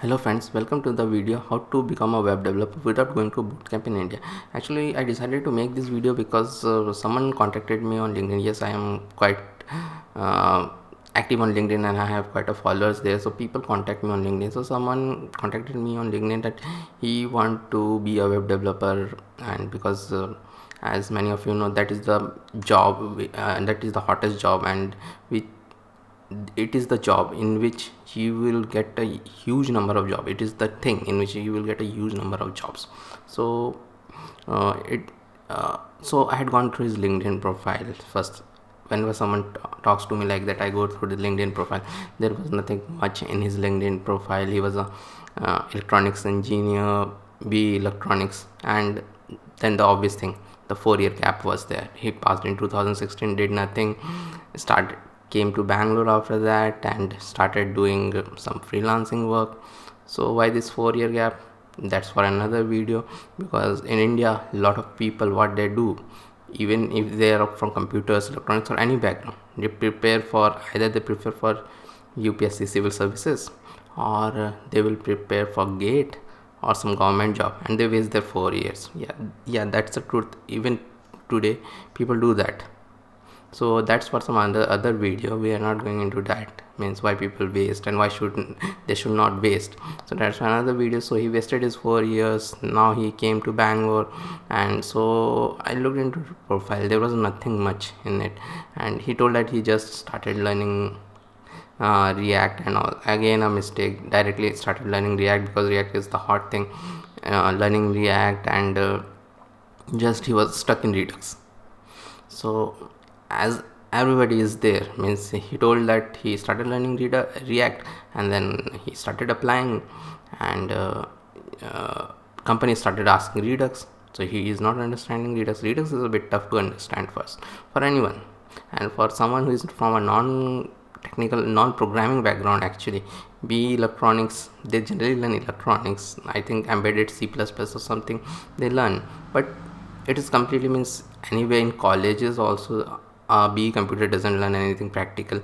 Hello friends, welcome to the video how to become a web developer without going to bootcamp in India. Actually, I decided to make this video because someone contacted me on LinkedIn. Yes, I am quite uh, active on LinkedIn and I have quite a followers there. So people contact me on LinkedIn. So someone contacted me on LinkedIn that he want to be a web developer, and because as many of you know, that is the job, that is the hottest job, and we it is the job in which you will get a huge number of jobs. It is the thing in which you will get a huge number of jobs. So it so I had gone through his LinkedIn profile first. Whenever someone talks to me like that, I go through the LinkedIn profile. There was nothing much in his LinkedIn profile. He was a electronics engineer, B electronics, and then the obvious thing, the 4 year gap was there. He passed in 2016, did nothing, started came to Bangalore after that and started doing some freelancing work. So why this 4 year gap? That's for another video, because in India a lot of people, what they do, even if they are from computers, electronics, or any background, they prepare for either they prefer for UPSC civil services, or they will prepare for GATE or some government job, and they waste their 4 years. Yeah, that's the truth. Even today people do that. So that's for some other video. We are not going into that, means why people waste and why shouldn't they should not waste. So that's another video. So he wasted his 4 years. Now he came to Bangalore, and so I looked into the profile. There was nothing much in it, and he told that he just started learning React and all. Again a mistake. Directly started learning React because React is the hot thing. Learning React, and just he was stuck in Redux. So as everybody is there, means he told that he started learning React, and then he started applying, and company started asking Redux. So he is not understanding Redux. Redux is a bit tough to understand first for anyone, and for someone who is from a non-technical, non-programming background. Actually, be electronics, they generally learn electronics. I think embedded C++ or something they learn, but it is completely, means anyway in colleges also, B computer doesn't learn anything practical.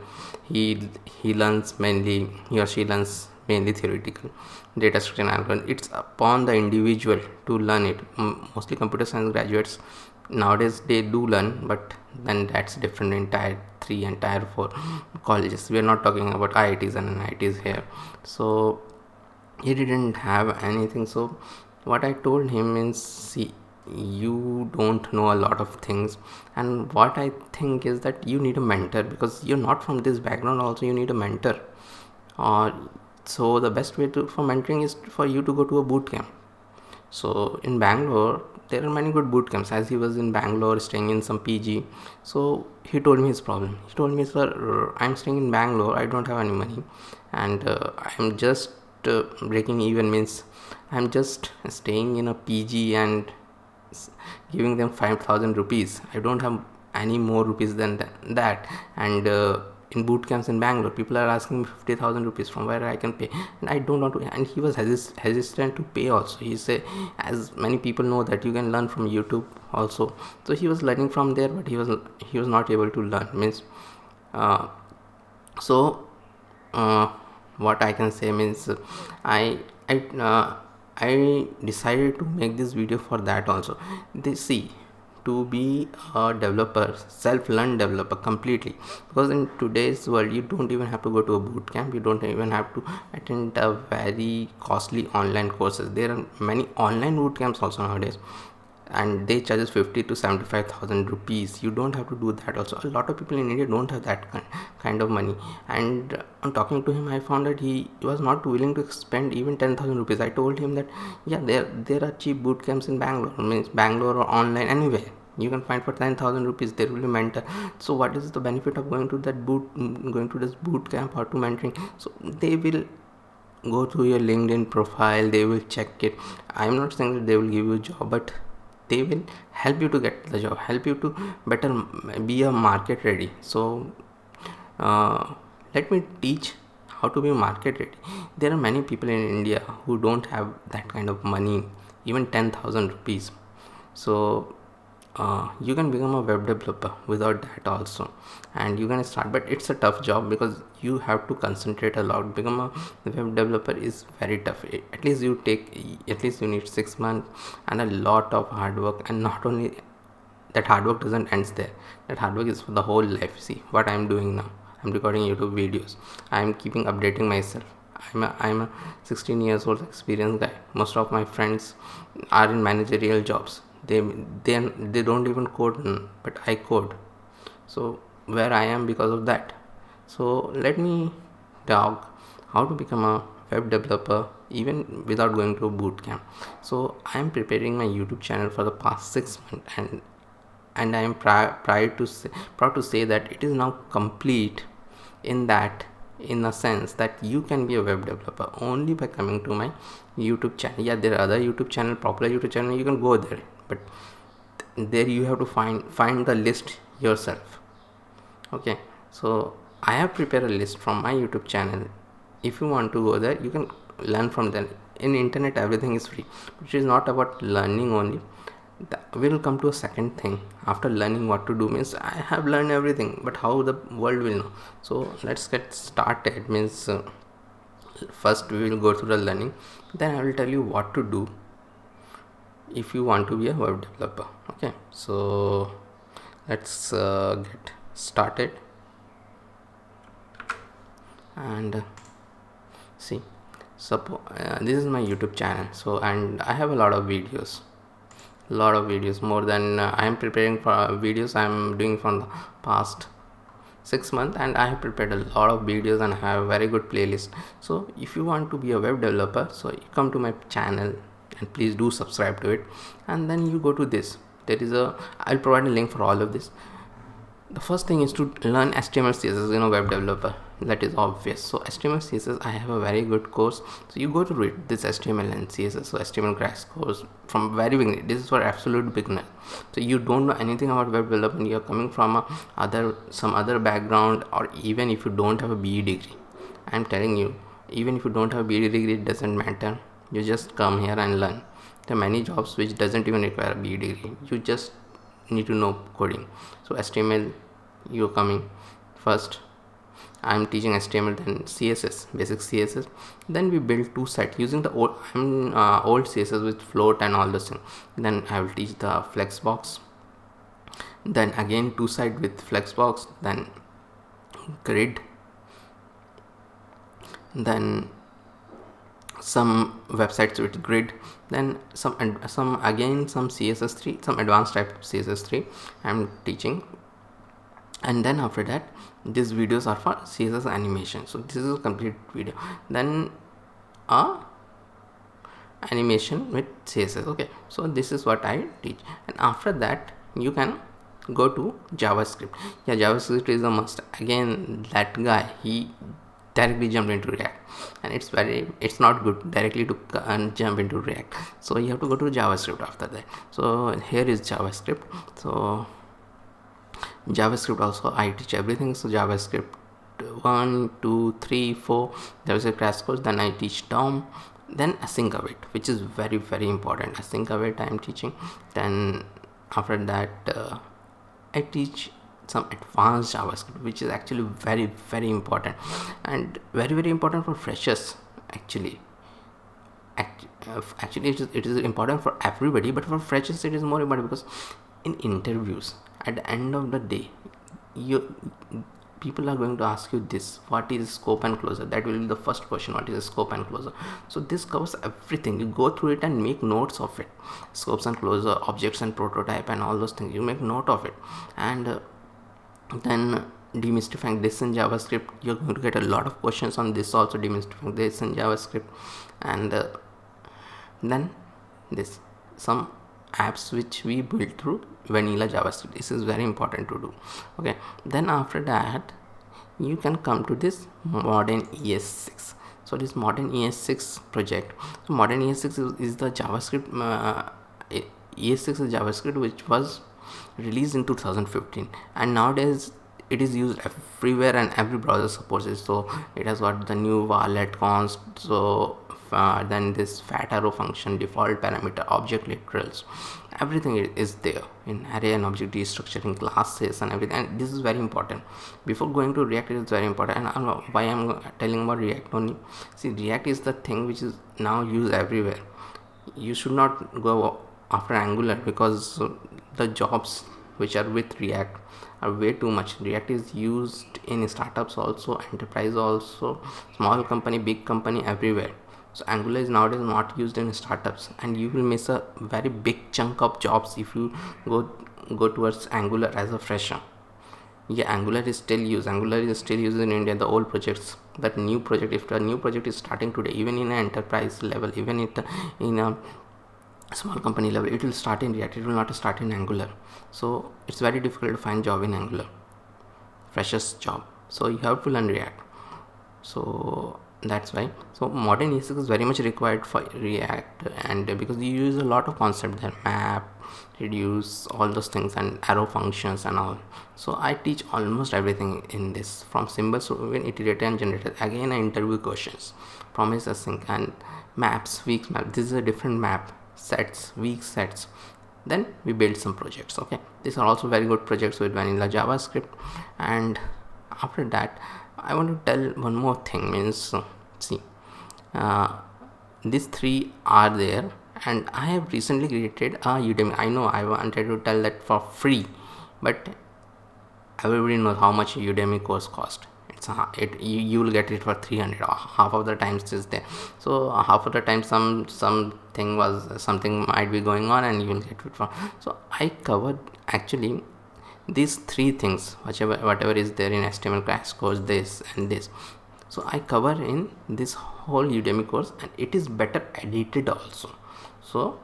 He learns mainly, he or she learns mainly theoretical data structure and algorithm. It's upon the individual to learn it. Mostly computer science graduates nowadays they do learn, but then that's different in tier 3 and tier 4 colleges. We are not talking about IITs and NITs here. So he didn't have anything. So what I told him is, see, you don't know a lot of things, and what I think is that you need a mentor, because you're not from this background. Also you need a mentor. uh, so the best way for mentoring is for you to go to a boot camp. So in Bangalore there are many good boot camps. As he was in Bangalore staying in some PG, so he told me his problem. He told me, sir, I'm staying in Bangalore, I don't have any money, and I'm just breaking even, means I'm just staying in a PG and giving them 5,000 rupees. I don't have any more rupees than that. And in boot camps in Bangalore, people are asking me 50,000 rupees, from where I can pay, and I don't want to. And he was hesitant to pay also. He said, as many people know that you can learn from YouTube also. So he was learning from there, but he was not able to learn, means uh, so uh, what I can say, means I I decided to make this video for that also. They see, to be a developer, self-learned developer completely, because in today's world you don't even have to go to a boot camp. You don't even have to attend a very costly online courses. There are many online boot camps also nowadays, and they charges 50 to 75,000 rupees. You don't have to do that also. A lot of people in India don't have that kind of money, and on talking to him I found that he was not willing to spend even 10,000 rupees. I told him that yeah, there are cheap boot camps in Bangalore, means Bangalore or online anywhere you can find for 10,000 rupees. There will be mentor. So what is the benefit of going to going to this boot camp or to mentoring? So they will go through your LinkedIn profile, they will check it. I'm not saying that they will give you a job, but they will help you to get the job, help you to better be a market ready. So uh, let me teach how to be market ready. There are many people in India who don't have that kind of money, even 10,000 rupees. So you can become a web developer without that also, and you can start, but it's a tough job because you have to concentrate a lot. Become a web developer is very tough. At least you need 6 months and a lot of hard work. And not only that, hard work doesn't ends there. That hard work is for the whole life. See what I'm doing now. I'm recording YouTube videos. I'm keeping updating myself. I'm a 16 years old experienced guy. Most of my friends are in managerial jobs. They don't even code, but I code. So where I am because of that. So let me talk how to become a web developer even without going to a boot camp. So I am preparing my YouTube channel for the past 6 months, and I am proud to say that it is now complete, in a sense that you can be a web developer only by coming to my YouTube channel. Yeah, there are other YouTube channel, popular YouTube channel, you can go there, but there you have to find the list yourself. Okay, so I have prepared a list from my YouTube channel. If you want to go there, you can learn from them. In internet everything is free, which is not about learning only. We'll come to a second thing. After learning what to do, means I have learned everything, but how the world will know. So let's get started. Means first we will go through the learning, then I will tell you what to do if you want to be a web developer. Okay, so let's get started. And see, suppose this is my YouTube channel. So, and I have a lot of videos, more than I am preparing for videos. I am doing from the past 6 months, and I have prepared a lot of videos and have a very good playlist. So if you want to be a web developer, so you come to my channel and please do subscribe to it, and then you go to this. I'll provide a link for all of this. The first thing is to learn HTML CSS in a web developer. That is obvious. So HTML CSS, I have a very good course, so you go to read this HTML and CSS. So HTML crash course from very beginning. This is for absolute beginner. So you don't know anything about web development, you're coming from some other background, or even if you don't have a BE degree, I'm telling you, even if you don't have a BE degree, it doesn't matter. You just come here and learn. There are many jobs which doesn't even require a BE degree. You just need to know coding. So HTML, you're coming first. I'm teaching HTML, then CSS, basic CSS. Then we build two sites using the old CSS with float and all those things. Then I will teach the flexbox. Then again two site with flexbox. Then grid. Then some websites with grid. Then some CSS3, some advanced type of CSS3 I'm teaching. And then after that, these videos are for CSS animation. So this is a complete video. Then animation with CSS. Okay, so this is what I teach. And after that, you can go to JavaScript. Yeah, JavaScript is a must. Again, that guy, he directly jumped into React, and it's not good directly to jump into React. So you have to go to JavaScript after that. So here is JavaScript. So JavaScript also I teach everything. So JavaScript 1, 2, 3, 4 JavaScript crash course. Then I teach DOM, then async await, which is very important. Async await I am teaching. Then after that I teach some advanced JavaScript, which is actually very important, and very important for freshers. Actually it is important for everybody, but for freshers it is more important, because in interviews at the end of the day, people are going to ask you this: what is scope and closure? That will be the first question. What is scope and closure? So this covers everything. You go through it and make notes of it. Scopes and closure, objects and prototype, and all those things, you make note of it. And then demystifying this in JavaScript, you're going to get a lot of questions on this also. Demystifying this in JavaScript. And then this, some apps which we built through vanilla JavaScript. This is very important to do. Okay, then after that you can come to this modern ES6. So this modern ES6 project, so modern ES6 is the JavaScript ES6 is JavaScript which was released in 2015, and nowadays it is used everywhere and every browser supports it. So it has got the new varlet const, so then this fat arrow function, default parameter, object literals, everything is there in array and object destructuring, classes and everything. And this is very important. Before going to React, it is very important. And I don't know why I'm telling about React only. See, React is the thing which is now used everywhere. You should not go after Angular, because the jobs which are with React are way too much. React is used in startups also, enterprise also, small company, big company, everywhere. So Angular is nowadays not used in startups, and you will miss a very big chunk of jobs if you go towards Angular as a fresher. Yeah, Angular is still used in India, the old projects. That new project, if the new project is starting today, even in an enterprise level, even in a small company level, it will start in React, it will not start in Angular. So it's very difficult to find job in Angular, freshers job. So you have to learn React. So that's why, so modern ES6 is very much required for React, and because you use a lot of concepts there, map, reduce, all those things, and arrow functions and all. So I teach almost everything in this, from symbols to even iterator and generator. Again, interview questions, promise async, and maps, weeks map. This is a different map, sets, week sets. Then we build some projects. Okay, these are also very good projects with vanilla JavaScript. And after that, I want to tell one more thing, means see, these three are there, and I have recently created a Udemy. I know I wanted to tell that for free, but everybody knows how much Udemy course cost. You will get it for 300. Half of the times is there. So half of the time something might be going on, and you will get it for. So I covered actually these three things, whatever is there in HTML crash course, this and this. So I cover in this whole Udemy course, and it is better edited also. So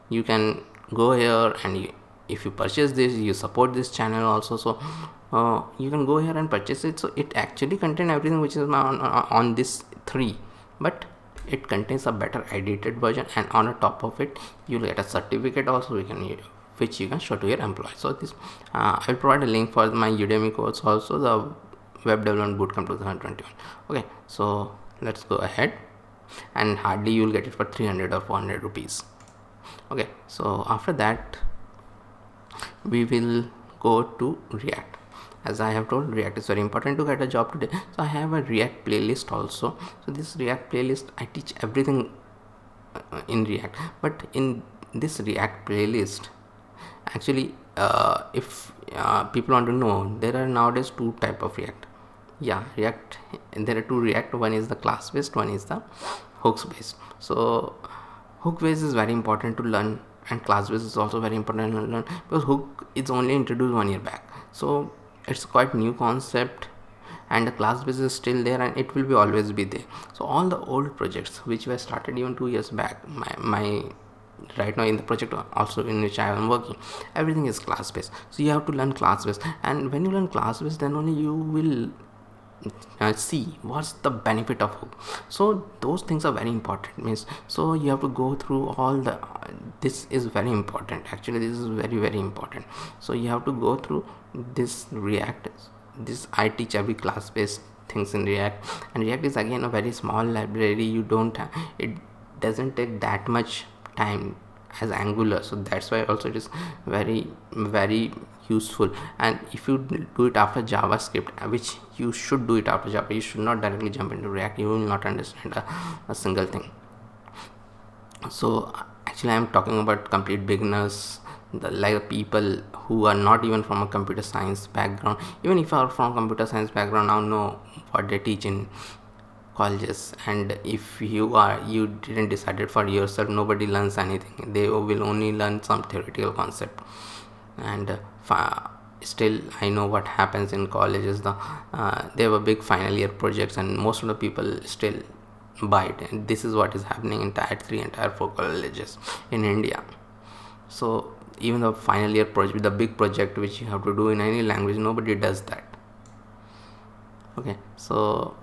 you can go here, and if you purchase this, you support this channel also. So you can go here and purchase it. So it actually contains everything which is on this three, but it contains a better edited version, and on the top of it you will get a certificate also, which you can show to your employees. So this I will provide a link for my Udemy course also, the Web Development Bootcamp 2021. Okay, so let's go ahead, and hardly you will get it for 300 or 400 rupees. Okay, so after that we will go to React. As I have told, React is very important to get a job today. So I have a React playlist also. So this React playlist, I teach everything in React. But in this React playlist, actually if people want to know, there are nowadays two type of React. Yeah, React, there are two React. One is the class based, one is the hooks based. So hook based is very important to learn, and class based is also very important to learn, because hook is only introduced 1 year back. So it's quite new concept, and the class base is still there, and it will be always be there. So all the old projects which were started even 2 years back, my right now in the project also in which I am working, everything is class based. So you have to learn class based, and when you learn class based, then only you will see what's the benefit of hook. So those things are very important, means, so you have to go through all the this is very important. Actually, this is very, very important. So you have to go through this React. This I teach every class based things in React, and React is again a very small library. You don't have, it doesn't take that much time as Angular, so that's why also it is very, very useful. And if you do it after JavaScript, which you should do it after Java, you should not directly jump into React. You will not understand a single thing. So actually I am talking about complete beginners, like people who are not even from a computer science background. Even if you are from computer science background, now know what they teach in colleges. And if you didn't decided for yourself, nobody learns anything. They will only learn some theoretical concept. And still I know what happens in colleges. They have a big final year projects, and most of the people still bite, and this is what is happening in tier 3 and tier 4 colleges in India. So even the final year project, the big project which you have to do in any language, nobody does that. Okay, so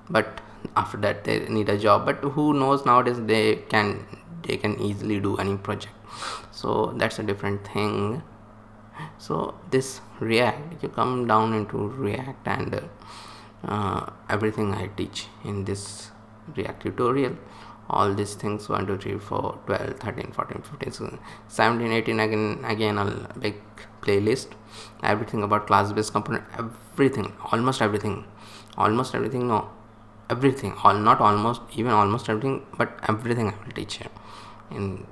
but after that they need a job, but who knows, nowadays they can easily do any project. So that's a different thing. So this React, you come down into React, and everything I teach in this React tutorial, all these things 1 2 3 4 12 13 14 15 16 17 18, again a big playlist, everything about class based component, everything, almost everything, no, everything, all, not almost, even almost everything, but everything I will teach you in.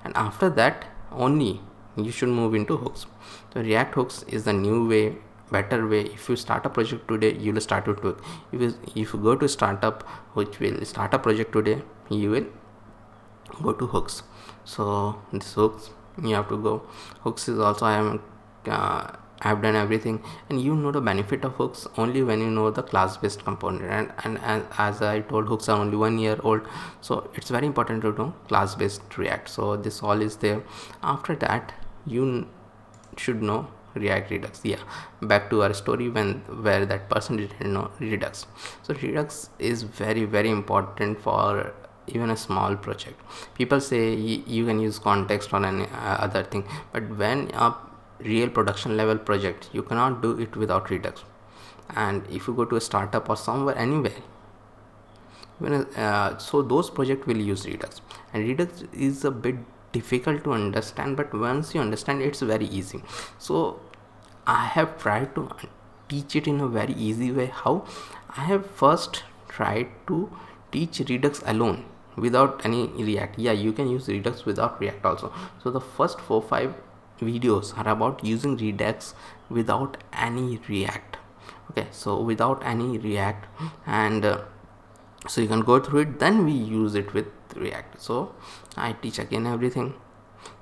And after that only you should move into hooks. So React hooks is the new way, better way. If you start a project today, you will start with hook. If you go to startup which will start a project today, you will go to hooks. So this hooks, you have to go. Hooks is also, I've done everything, and you know the benefit of hooks only when you know the class based component, and as I told, hooks are only 1 year old, so it's very important to know class based React. So this all is there. After that you should know React Redux. Yeah, back to our story, where that person didn't know Redux. So Redux is very very important for even a small project. People say you can use context or any other thing, but when a real production level project, you cannot do it without Redux. And if you go to a startup or somewhere, anywhere, so those projects will use Redux, and Redux is a bit difficult to understand, but once you understand, it's very easy. So I have tried to teach it in a very easy way. How? I have first tried to teach Redux alone without any React. Yeah, you can use Redux without React also. So the first 4-5 videos are about using Redux without any React. Okay, so without any React, and so you can go through it, then we use it with React. So I teach again everything.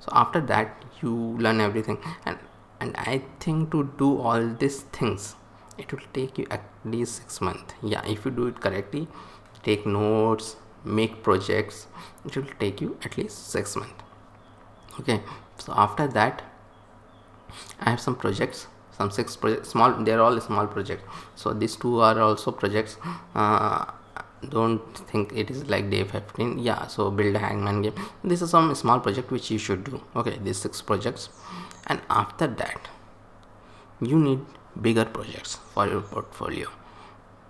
So after that you learn everything, and I think to do all these things, it will take you at least 6 months. Yeah, if you do it correctly, take notes, make projects, it will take you at least 6 months. Okay, so after that I have some projects, some 6 projects, small, they're all small projects. So these 2 are also projects. Don't think it is like day 15. Yeah, so build a hangman game, this is some small project which you should do. Okay, these 6 projects, and after that you need bigger projects for your portfolio.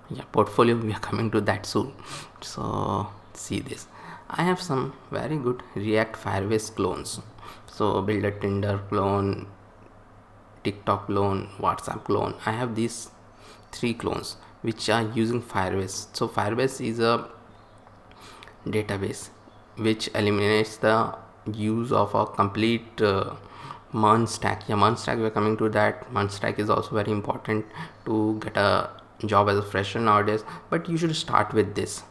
Yeah, portfolio, we are coming to that soon. So see this, I have some very good React Firebase clones. So build a Tinder clone, TikTok clone, WhatsApp clone. I have these 3 clones which are using Firebase. So Firebase is a database which eliminates the use of a complete MERN stack. Yeah, MERN stack, we're coming to that. MERN stack is also very important to get a job as a fresher nowadays, but you should start with this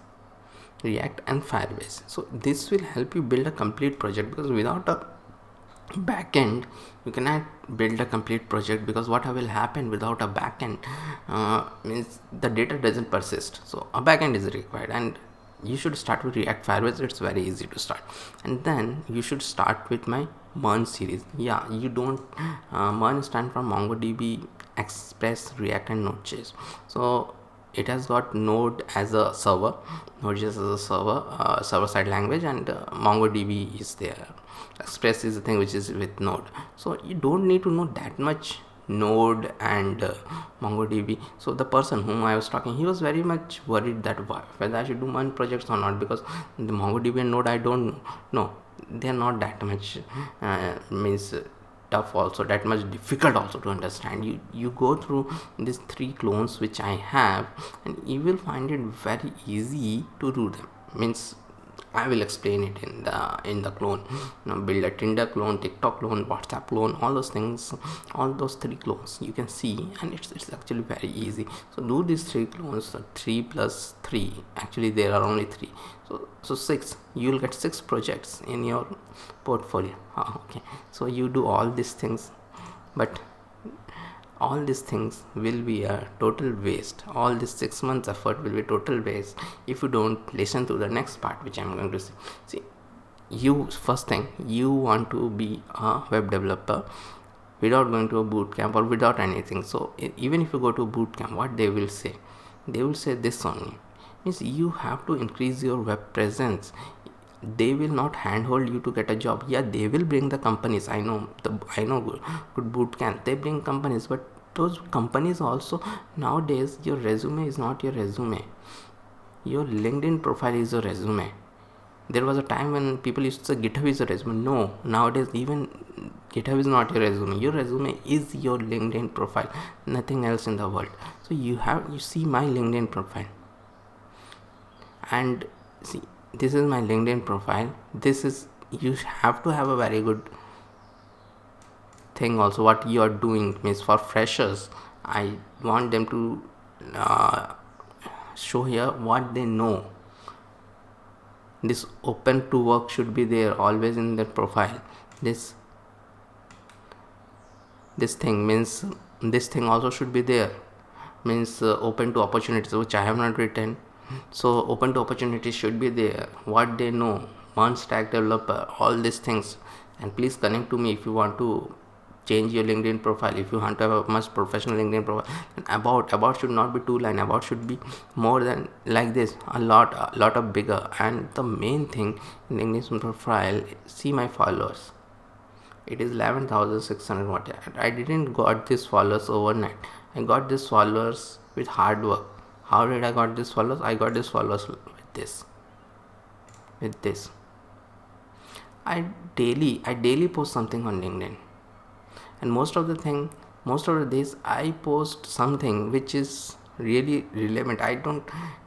React and Firebase. So this will help you build a complete project, because without a backend you cannot build a complete project, because what will happen without a backend means the data doesn't persist. So a backend is required, and you should start with React Firebase. It's very easy to start, and then you should start with my MERN series. Yeah, you don't MERN stand for MongoDB, Express, React, and Node.js. So it has got Node as a server, Node.js as a server, server-side language, and MongoDB is there. Express is the thing which is with Node. So you don't need to know that much Node and MongoDB. So the person whom I was talking, he was very much worried that whether I should do MERN projects or not, because the MongoDB and Node, I don't know, they are not that much means tough, also that much difficult also to understand. You go through these 3 clones which I have, and you will find it very easy to do them. Means I will explain it in the clone. Build a Tinder clone, TikTok clone, WhatsApp clone, all those things, all those 3 clones you can see, and it's actually very easy. So do these 3 clones, 3 plus 3, actually there are only 3, so 6. You will get 6 projects in your portfolio. Okay, so you do all these things, but all these things will be a total waste. All this 6 months effort will be total waste if you don't listen to the next part which I'm going to say. See, you, first thing, you want to be a web developer without going to a boot camp or without anything. So even if you go to a boot camp, what they will say this only, means you have to increase your web presence. they will not handhold you to get a job. Yeah, they will bring the companies. I know good boot camp, they bring companies, but those companies also, nowadays your resume is not your resume, your LinkedIn profile is your resume. There was a time when people used to say GitHub is a resume. No, nowadays even GitHub is not your resume. Your resume is your LinkedIn profile, nothing else in the world. So you see my LinkedIn profile, and see, this is my LinkedIn profile. This is, you have to have a very good thing also. What you are doing means, for freshers, I want them to uh, show here what they know. This open to work should be there always in their profile. This thing means, this thing also should be there, means open to opportunities, which I have not written. So open to opportunities should be there, what they know, one stack developer, all these things. And please connect to me if you want to change your LinkedIn profile, if you want to have a much professional LinkedIn profile. And about should not be 2 line, about should be more than like this, a lot of bigger. And the main thing in LinkedIn profile, see my followers, it is 11,600 what. I didn't got these followers overnight. I got these followers with hard work. How did I got these followers? I got these followers with this. I daily post something on LinkedIn, and most of the days I post something which is really relevant. I don't,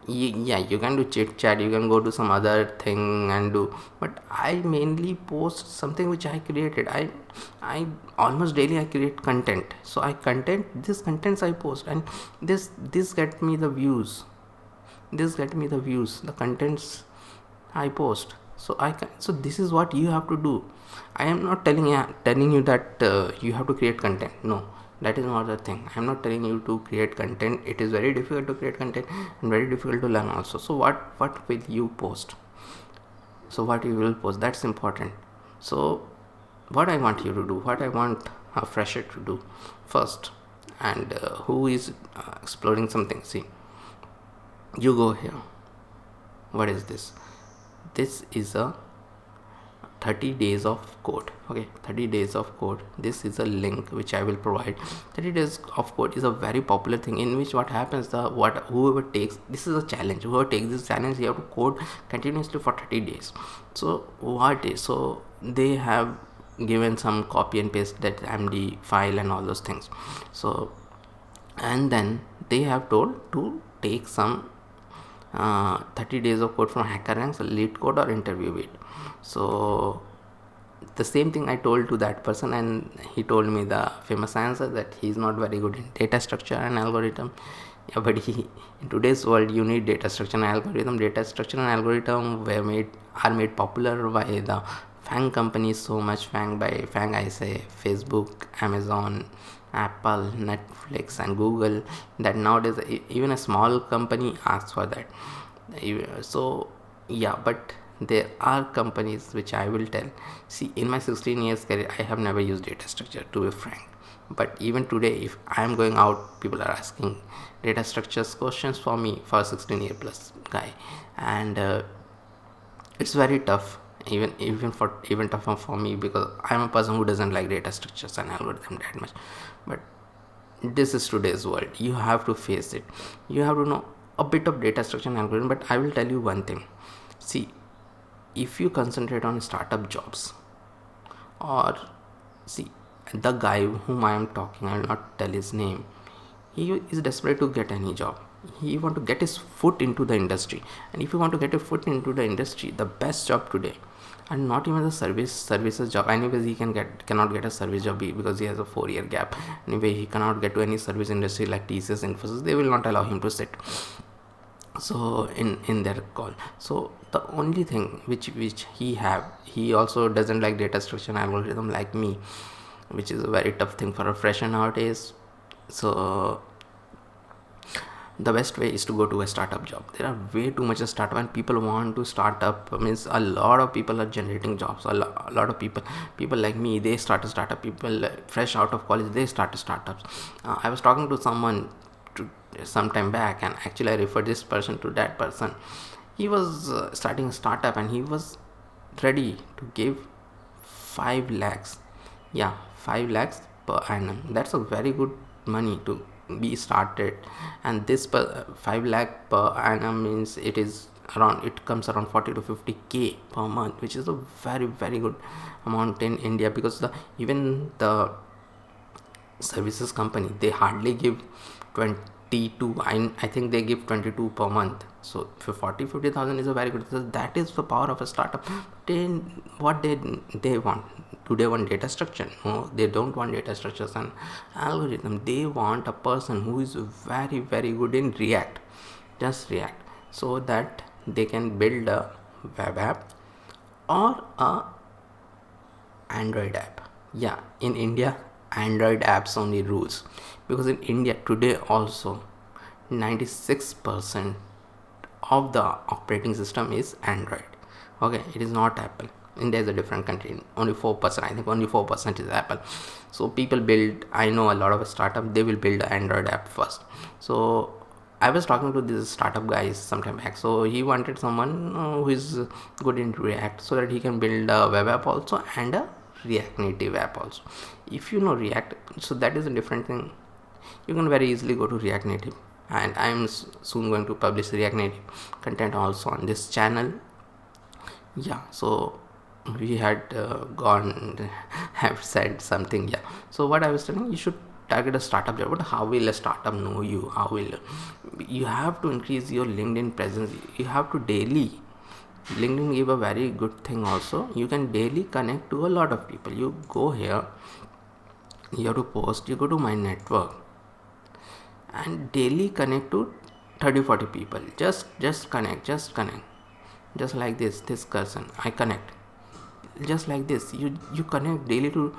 yeah, you can do chit chat, you can go to some other thing and do, but I mainly post something which I created. I almost daily I create content, so this contents I post, and this get me the views, the contents I post. So this is what you have to do. I am not telling you that you have to create content. No, that is not the thing. I am not telling you to create content. It is very difficult to create content and very difficult to learn also. So what will you post? So what you will post, that's important. So what I want you to do, what I want a fresher to do first, and who is exploring something, see, you go here. What is this? This is a 30 days of code. Okay, 30 days of code. This is a link which I will provide. 30 days of code is a very popular thing, in which what happens, whoever takes, this is a challenge, whoever takes this challenge, you have to code continuously for 30 days. So they have given some copy and paste that MD file and all those things. So, and then they have told to take some 30 days of code from HackerRanks, LeetCode or InterviewBit. So the same thing I told to that person, and he told me the famous answer that he is not very good in data structure and algorithm. Yeah, but in today's world you need data structure and algorithm. Data structure and algorithm are made popular by the FANG companies, so much FANG. By FANG I say Facebook, Amazon, Apple, Netflix and Google, that nowadays even a small company asks for that. So yeah, but there are companies which I will tell. See, in my 16 years career, I have never used data structure, to be frank. But even today, if I am going out, people are asking data structures questions for me, for a 16-year plus guy, and it's very tough, even tougher for me, because I'm a person who doesn't like data structures and algorithm that much. But this is today's world. You have to face it. You have to know a bit of data structure and algorithm. But I will tell you one thing. See, if you concentrate on startup jobs, or see, the guy whom I am talking, I will not tell his name, he is desperate to get any job. He want to get his foot into the industry. And if you want to get a foot into the industry, the best job today, and not even the services job, anyways he cannot get a service job because he has a 4-year gap. Anyway, he cannot get to any service industry like TCS, Infosys. They will not allow him to sit so in their call. So the only thing which he also doesn't like data structure and algorithm like me, which is a very tough thing for a fresher nowadays. So the best way is to go to a startup job. There are way too much of startup, and people want to start up. Means a lot of people are generating jobs. A lot of people like me, they start a startup. People fresh out of college, they start startups. I was talking to someone some time back, and actually I referred this person to that person. He was starting a startup, and he was ready to give 5 lakhs. Yeah, 5 lakhs per annum. That's a very good money to be started. And this per 5 lakh per annum means it comes around 40 to 50k per month, which is a very very good amount in India, because even the services company, they hardly give 22. I think they give 22 per month. So for 40-50,000 is a very good. So that is the power of a startup. Then what they want? Do they want data structure? No, they don't want data structures and algorithm. They want a person who is very very good in React, just React, so that they can build a web app or a Android app. Yeah, in India, Android apps only rules, because in India today also 96% of the operating system is Android. Okay, it is not Apple. India is a different country. Only 4%. I think only 4% is Apple. So people build. I know a lot of a startup. They will build an Android app first. So I was talking to this startup guys sometime back. So he wanted someone who is good in React, so that he can build a web app also and a React Native app also. If you know React, so that is a different thing. You can very easily go to React Native, and I'm soon going to publish React Native content also on this channel. Yeah, so we had have said something. Yeah, so what I was telling, you should target a startup there. But how will a startup know you? How will you have to increase your LinkedIn presence? You have to daily. LinkedIn give a very good thing also. You can daily connect to a lot of people. You go here, you have to post, you go to my network and daily connect to 30-40 people. Just connect, just like this person. I connect just like this. You connect daily to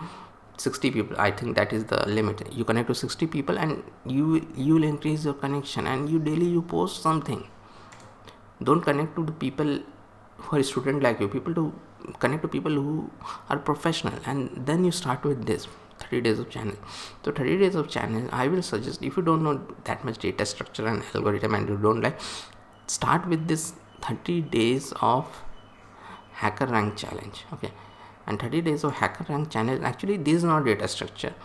60 people. I think that is the limit. You connect to 60 people and you will increase your connection, and you daily you post something. Don't connect to the people who are student like you. People to connect to people who are professional, and then you start with this 30 days of channel. So 30 days of channel, I will suggest, if you don't know that much data structure and algorithm and you don't like, start with this 30 days of hacker rank challenge. Okay, and 30 days of hacker rank challenge, actually this is not data structure.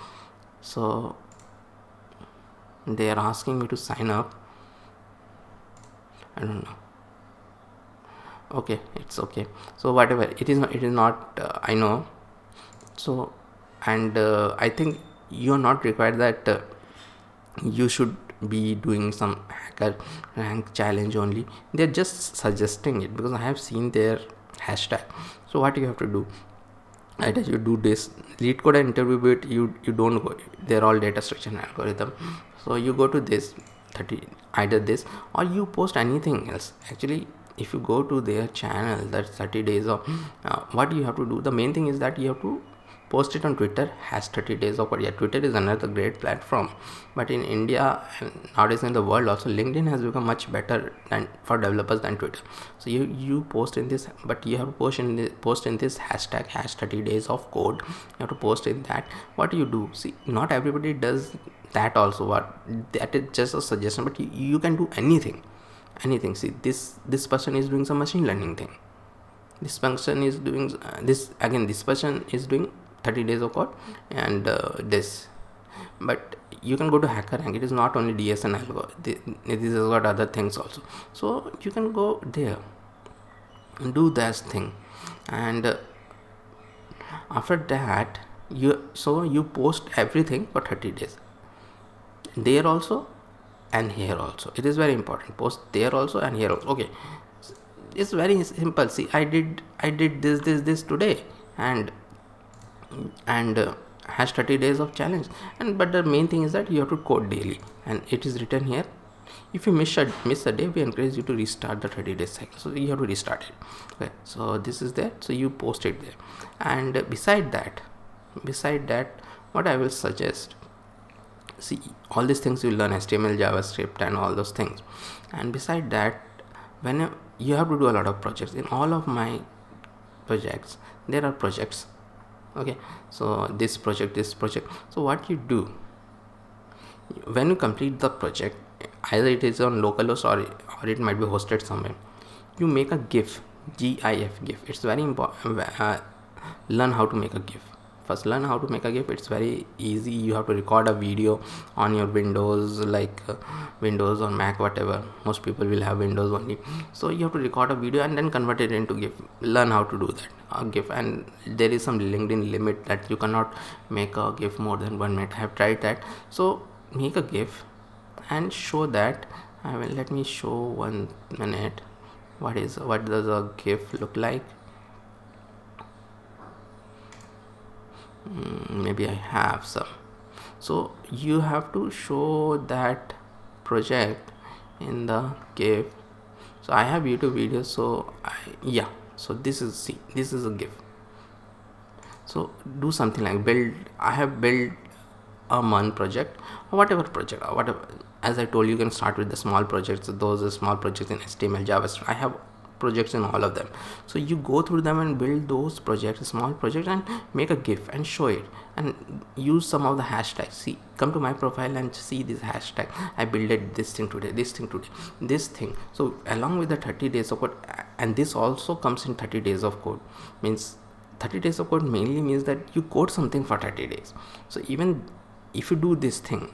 So they are asking me to sign up. I don't know. Okay, it's okay. So whatever it is not I know. So and I think you are not required that you should be doing some hacker rank challenge only. They're just suggesting it because I have seen their hashtag. So what you have to do, either you do this lead code and interview bit, you don't go, they're all data structure and algorithm. So you go to this 30, either this or you post anything else. Actually, if you go to their channel, that's 30 days of what you have to do, the main thing is that you have to post it on Twitter, has 30 days of. Yeah, Twitter is another great platform, but in India and nowadays in the world also, LinkedIn has become much better than for developers than Twitter. So you post in this, but you have to post in this hashtag, hash 30 days of code. You have to post in that. What you do, see, not everybody does that also. What that is just a suggestion, but you can do anything. See, this person is doing some machine learning thing, this person is doing this person is doing 30 days of code, and this. But you can go to HackerRank. It is not only DS and algo. This has got other things also. So you can go there and do that thing, and after that you post everything for 30 days there also and here also. It is very important. Post there also and here also. Okay, it's very simple. See, I did this today, and has 30 days of challenge. And but the main thing is that you have to code daily, and it is written here. If you miss a day, we encourage you to restart the 30-day cycle. So you have to restart it. Okay, so this is there. So you post it there, and beside that, what I will suggest, see, all these things you learn, HTML, JavaScript and all those things. And beside that, when you have to do a lot of projects. In all of my projects there are projects. Okay, so this project. So what you do, when you complete the project, either it is on localhost or it might be hosted somewhere, you make a gif. GIF, GIF. It's very important. Learn how to make a GIF. First, learn how to make a GIF. It's very easy. You have to record a video on your Windows, like Windows or Mac, whatever. Most people will have Windows only. So you have to record a video and then convert it into GIF. Learn how to do that. A GIF, and there is some LinkedIn limit that you cannot make a GIF more than 1 minute. I have tried that. So make a GIF and show that. Let me show 1 minute. What does a GIF look like? Maybe I have some. So you have to show that project in the GIF. So I have YouTube videos, so so this is a GIF. So do something like build. I have built a one project, or whatever. As I told you, you can start with the small projects. Those are small projects in HTML, JavaScript. I have projects in all of them. So you go through them and build those projects, small projects, and make a GIF and show it, and use some of the hashtags. See, come to my profile and see this hashtag. I built this thing today, this thing. So along with the 30 days of code, and this also comes in 30 days of code, means 30 days of code mainly means that you code something for 30 days. So even if you do this thing,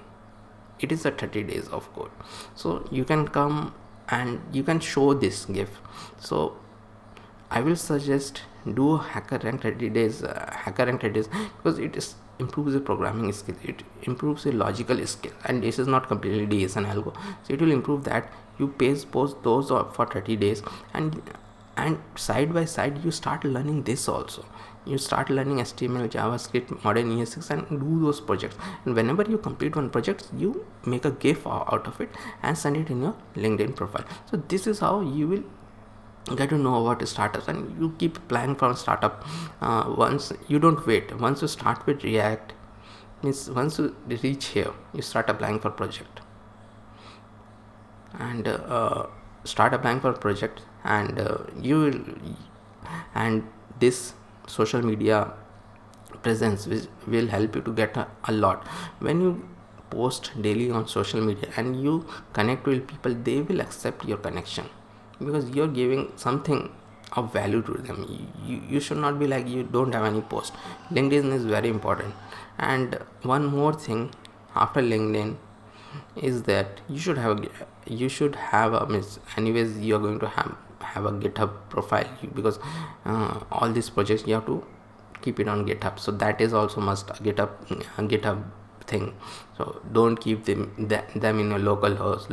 it is a 30 days of code. So you can come and you can show this GIF. So I will suggest do HackerRank 30 days, because it is improves the programming skill, it improves the logical skill, and this is not completely DSN algo, so it will improve that. You post those for 30 days, and side by side you start learning this also. You start learning HTML, JavaScript, modern ES6, and do those projects. And whenever you complete one project, you make a GIF out of it and send it in your LinkedIn profile. So this is how you will get to know about startups, and you keep applying for a startup. Once you don't wait. Once you start with React, means once you reach here, you start applying for project, and start applying for project, and you will, and this social media presence will help you to get a lot. When you post daily on social media and you connect with people, they will accept your connection, because you're giving something of value to them. You should not be like you don't have any post. LinkedIn is very important. And one more thing after LinkedIn is that you should have a means, anyways you are going to have a GitHub profile, because all these projects you have to keep it on GitHub. So that is also must, a GitHub thing. So don't keep them in a local host,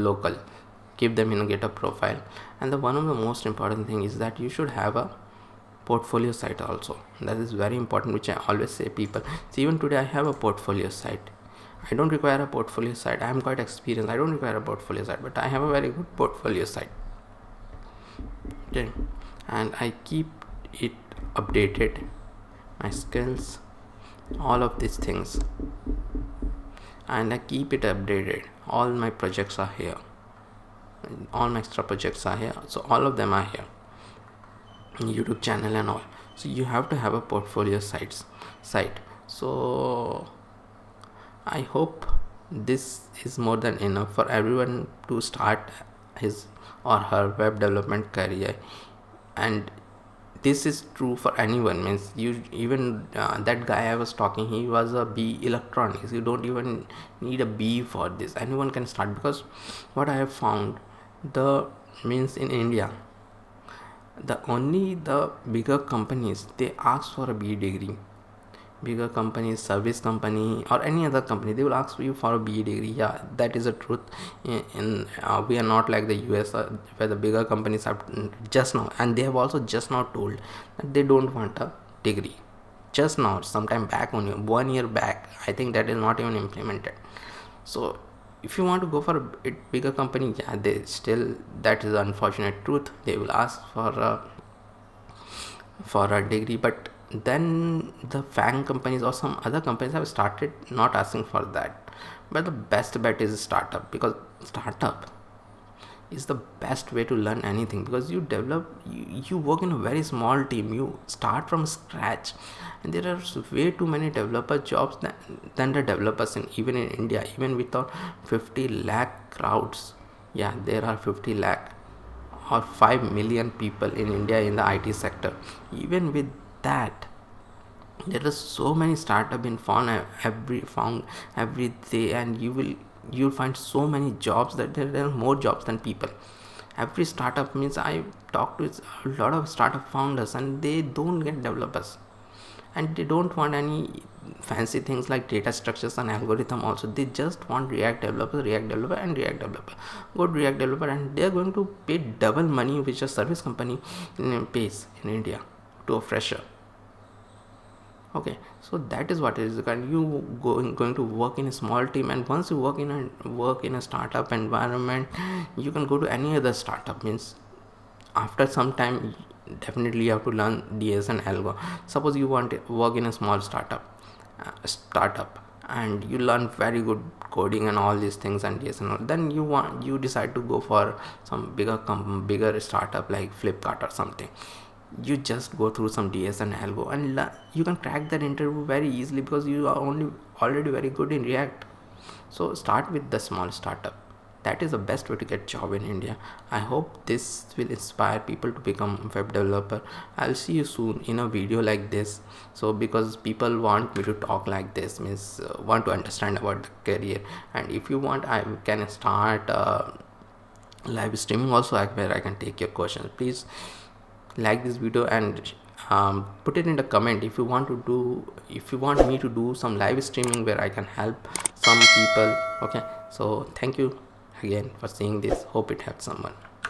keep them in a GitHub profile. And the one of the most important thing is that you should have a portfolio site also. That is very important, which I always say people. So even today I have a portfolio site. I don't require a portfolio site. I am quite experienced. I don't require a portfolio site, but I have a very good portfolio site. Okay, and I keep it updated, my skills, all of these things, and I keep it updated. All my projects are here. All my extra projects are here. So all of them are here. YouTube channel and all. So you have to have a portfolio site. So I hope this is more than enough for everyone to start his or her web development career. And this is true for anyone, means you even that guy I was talking, he was a B electronics. You don't even need a B for this. Anyone can start, because what I have found, the means in India, the bigger companies, they ask for a B degree. Bigger companies, service company or any other company, they will ask you for a BE degree. Yeah, that is the truth. We are not like the US, where the bigger companies have just now, and they have also just now told that they don't want a degree. Just now, sometime back, only 1 year back, I think that is not even implemented. So if you want to go for a bigger company, yeah, they still, that is the unfortunate truth, they will ask for a degree. But then the FANG companies or some other companies have started not asking for that. But the best bet is startup, because startup is the best way to learn anything, because you work in a very small team, you start from scratch, and there are way too many developer jobs than the developers even in India, even without 50 lakh crowds. Yeah, there are 50 lakh or 5 million people in India in the IT sector. Even with that, there are so many startup in found every day, and you'll find so many jobs that there are more jobs than people. Every startup means I talk to a lot of startup founders, and they don't get developers, and they don't want any fancy things like data structures and algorithm. Also, they just want react developer and react developer, good react developer, and they're going to pay double money which a service company pays in India to a fresher. Okay, so that is what it is. And you going to work in a small team, and once you work in a startup environment, you can go to any other startup. Means after some time, definitely you have to learn DS and algo. Suppose you want to work in a small startup, and you learn very good coding and all these things and DS and all. Then you decide to go for some bigger startup like Flipkart or something. You just go through some DS and algo, and you can crack that interview very easily because you are already very good in React. So start with the small startup. That is the best way to get job in India. I hope this will inspire people to become web developer. I'll see you soon in a video like this. So because people want me to talk like this, means want to understand about the career. And if you want, I can start live streaming also, where I can take your questions. Please like this video and put it in the comment if you want me to do some live streaming where I can help some people. Okay, so thank you again for seeing this. Hope it helps someone.